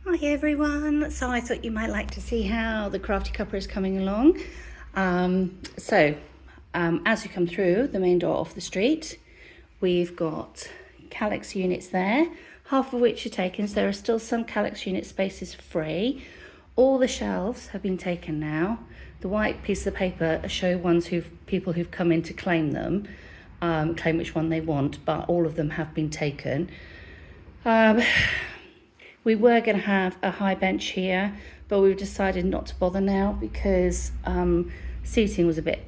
Hi everyone, so I thought you might like to see how the Crafty Cuppa is coming along. As you come through the main door off the street, we've got Calyx units there, half of which are taken, so there are still some Calyx unit spaces free. All the shelves have been taken now. The white piece of paper show people who've come in to claim them, claim which one they want, but all of them have been taken. We were going to have a high bench here, but we've decided not to bother now because seating was a bit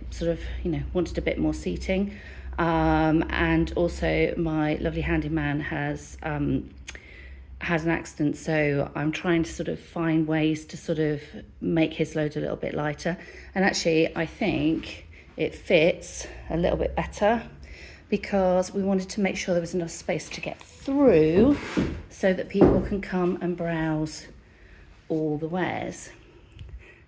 wanted a bit more seating. And also my lovely handyman has had an accident, so I'm trying to sort of find ways to sort of make his load a little bit lighter. And actually, I think it fits a little bit better because we wanted to make sure there was enough space to get through so that people can come and browse all the wares.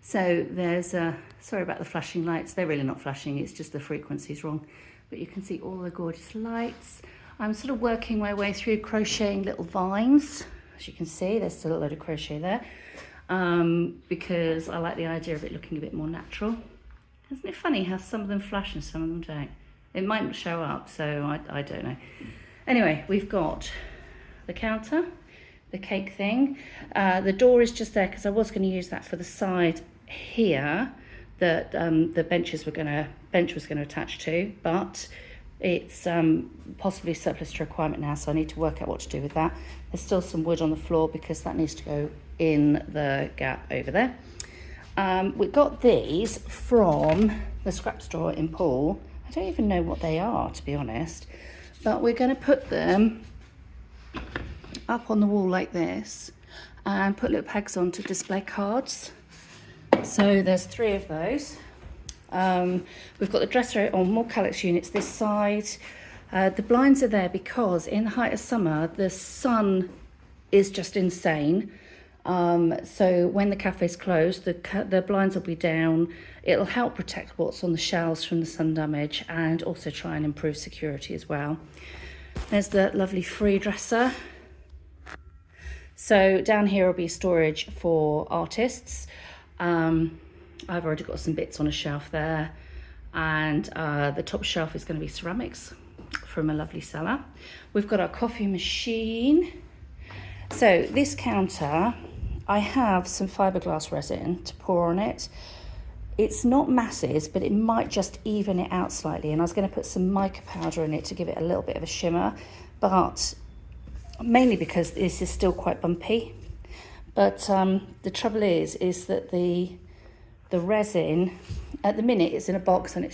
So there's sorry about the flashing lights, they're really not flashing, it's just the frequency's wrong. But you can see all the gorgeous lights. I'm sort of working my way through crocheting little vines. As you can see, there's still a load of crochet there because I like the idea of it looking a bit more natural. Isn't it funny how some of them flash and some of them don't? It might not show up, so I don't know. Anyway, we've got the counter, the cake thing. The door is just there because I was going to use that for the side here that the bench was going to attach to, but it's possibly surplus to requirement now, so I need to work out what to do with that. There's still some wood on the floor because that needs to go in the gap over there. We got these from the scrap store in Poole. I don't even know what they are, to be honest, but we're going to put them up on the wall like this and put little pegs on to display cards. So there's 3 of those. We've got the dresser on, more Calyx units this side. The blinds are there because in the height of summer, the sun is just insane. So when the cafe's closed, the blinds will be down. It'll help protect what's on the shelves from the sun damage and also try and improve security as well. There's the lovely free dresser. So down here will be storage for artists. I've already got some bits on a shelf there, and the top shelf is going to be ceramics from a lovely seller. We've got our coffee machine. So this counter, I have some fiberglass resin to pour on it. It's not masses, but it might just even it out slightly, and I was going to put some mica powder in it to give it a little bit of a shimmer, but mainly because this is still quite bumpy. But the trouble is that the resin, at the minute, it's in a box and a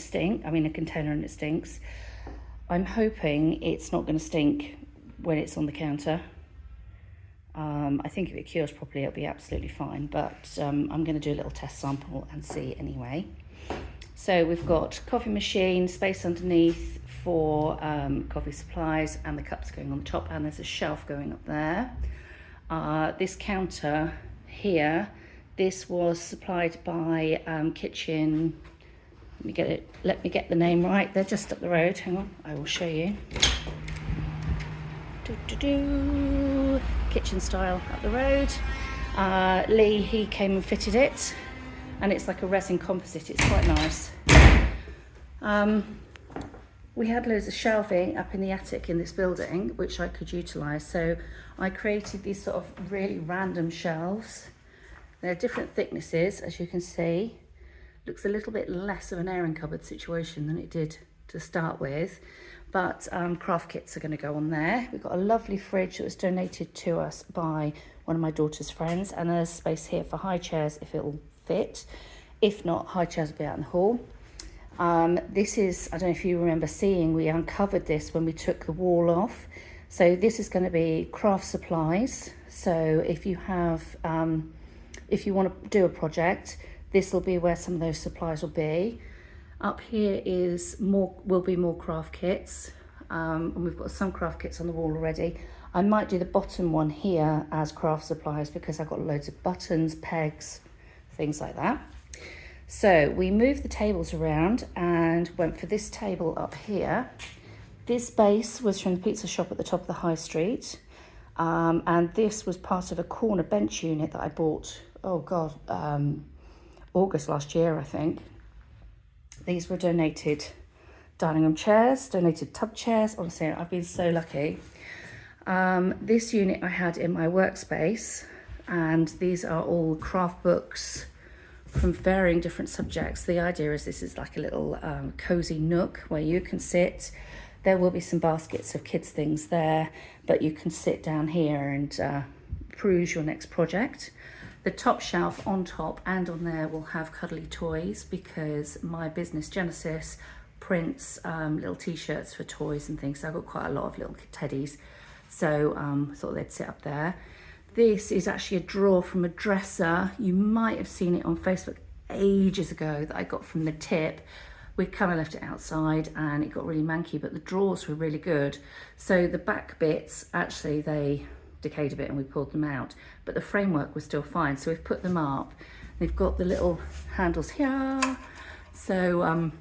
container, and it stinks. I'm hoping it's not going to stink when it's on the counter. I think if it cures properly, it'll be absolutely fine, but I'm going to do a little test sample and see anyway. So we've got coffee machine, space underneath for coffee supplies, and the cups going on the top, and there's a shelf going up there. This counter here, this was supplied by Kitchen. Let me get the name right. They're just up the road. Hang on, I will show you. Kitchen Style up the road. Lee, he came and fitted it, and it's like a resin composite. It's quite nice. We had loads of shelving up in the attic in this building, which I could utilise. So I created these sort of really random shelves. They're different thicknesses, as you can see. Looks a little bit less of an airing cupboard situation than it did to start with. But craft kits are going to go on there. We've got a lovely fridge that was donated to us by one of my daughter's friends. And there's space here for high chairs if it'll fit. If not, high chairs will be out in the hall. This is, I don't know if you remember seeing, we uncovered this when we took the wall off. So this is going to be craft supplies. So if you have, if you want to do a project, this will be where some of those supplies will be. Up here will be more craft kits, and we've got some craft kits on the wall already. I might do the bottom one here as craft supplies because I've got loads of buttons, pegs, things like that. So we moved the tables around and went for this table up here. This base was from the pizza shop at the top of the high street. And this was part of a corner bench unit that I bought, oh God, August last year, I think. These were donated dining room chairs, donated tub chairs. Honestly, I've been so lucky. This unit I had in my workspace, and these are all craft books from varying different subjects. The idea is this is like a little cozy nook where you can sit. There will be some baskets of kids' things there, but you can sit down here and peruse your next project. The top shelf on top and on there will have cuddly toys, because my business Genesis prints little t-shirts for toys and things. So I've got quite a lot of little teddies. So I thought they'd sit up there. This is actually a drawer from a dresser. You might have seen it on Facebook ages ago that I got from the tip. We kind of left it outside and it got really manky, but the drawers were really good. So the back bits, actually they decayed a bit and we pulled them out, but the framework was still fine. So we've put them up. They've got the little handles here. So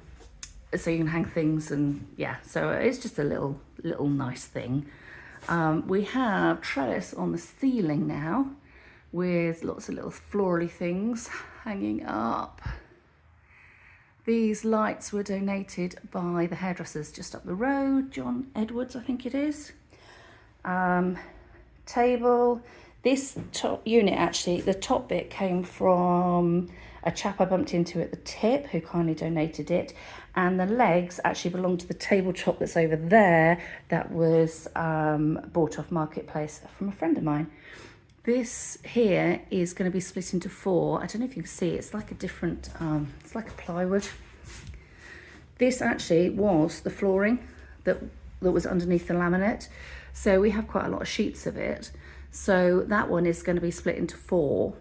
so you can hang things, and yeah, so it's just a little nice thing. We have trellis on the ceiling now with lots of little florally things hanging up. These lights were donated by the hairdressers just up the road, John Edwards, I think it is. Table. This top unit, actually, the top bit came from a chap I bumped into at the tip who kindly donated it. And the legs actually belong to the tabletop that's over there that was bought off Marketplace from a friend of mine. This here is going to be split into 4. I don't know if you can see, it's like a different, it's like a plywood. This actually was the flooring that was underneath the laminate. So we have quite a lot of sheets of it. So that one is going to be split into 4.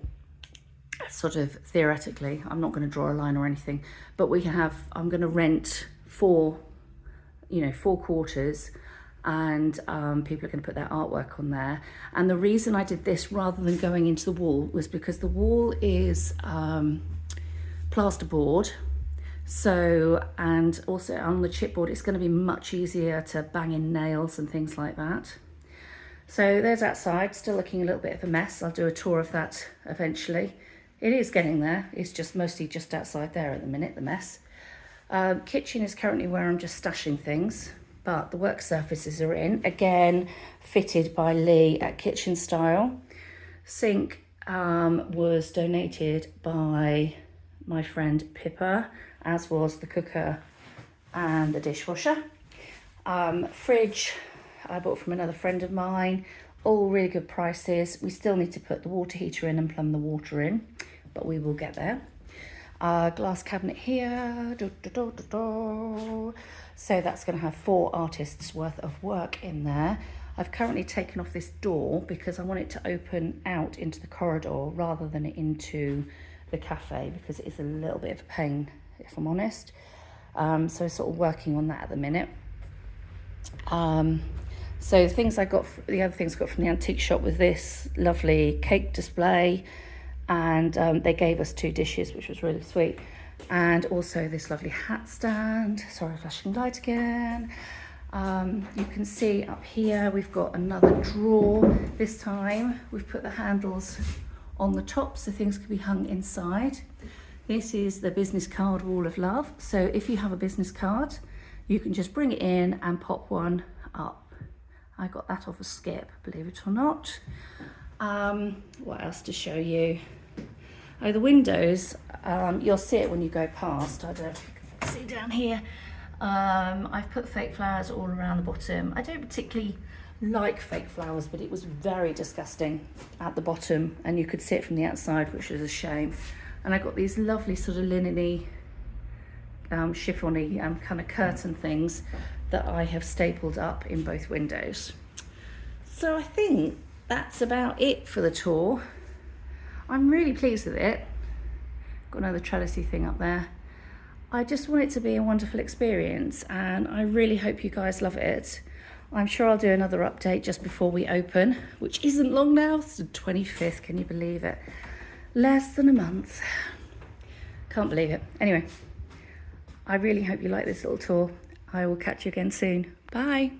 Sort of theoretically, I'm not going to draw a line or anything, but we can have, I'm going to rent 4 quarters, and people are going to put their artwork on there. And the reason I did this rather than going into the wall was because the wall is plasterboard. So, and also on the chipboard, it's going to be much easier to bang in nails and things like that. So there's outside, still looking a little bit of a mess. I'll do a tour of that eventually. It is getting there. It's just mostly just outside there at the minute, the mess. Kitchen is currently where I'm just stashing things, but the work surfaces are in. Again, fitted by Lee at Kitchen Style. Sink was donated by my friend Pippa, as was the cooker and the dishwasher. Fridge I bought from another friend of mine. All really good prices. We still need to put the water heater in and plumb the water in, but we will get there. Glass cabinet here. So that's going to have 4 artists worth of work in there. I've currently taken off this door because I want it to open out into the corridor rather than into the cafe, because it is a little bit of a pain, if I'm honest. So sort of working on that at the minute. So the things I got, the other things I got from the antique shop was this lovely cake display, and they gave us 2 dishes, which was really sweet, and also this lovely hat stand. Sorry, flashing light again. You can see up here we've got another drawer. This time we've put the handles on the top so things can be hung inside. This is the business card wall of love. So if you have a business card, you can just bring it in and pop one up. I got that off a skip, believe it or not. What else to show you? Oh, the windows, you'll see it when you go past. I don't know if you can see down here. I've put fake flowers all around the bottom. I don't particularly like fake flowers, but it was very disgusting at the bottom, and you could see it from the outside, which is a shame. And I got these lovely sort of linen-y, chiffon-y kind of curtain things that I have stapled up in both windows. So I think that's about it for the tour. I'm really pleased with it. Got another trellisy thing up there. I just want it to be a wonderful experience, and I really hope you guys love it. I'm sure I'll do another update just before we open, which isn't long now. It's the 25th, can you believe it? Less than a month. Can't believe it. Anyway, I really hope you like this little tour. I will catch you again soon. Bye.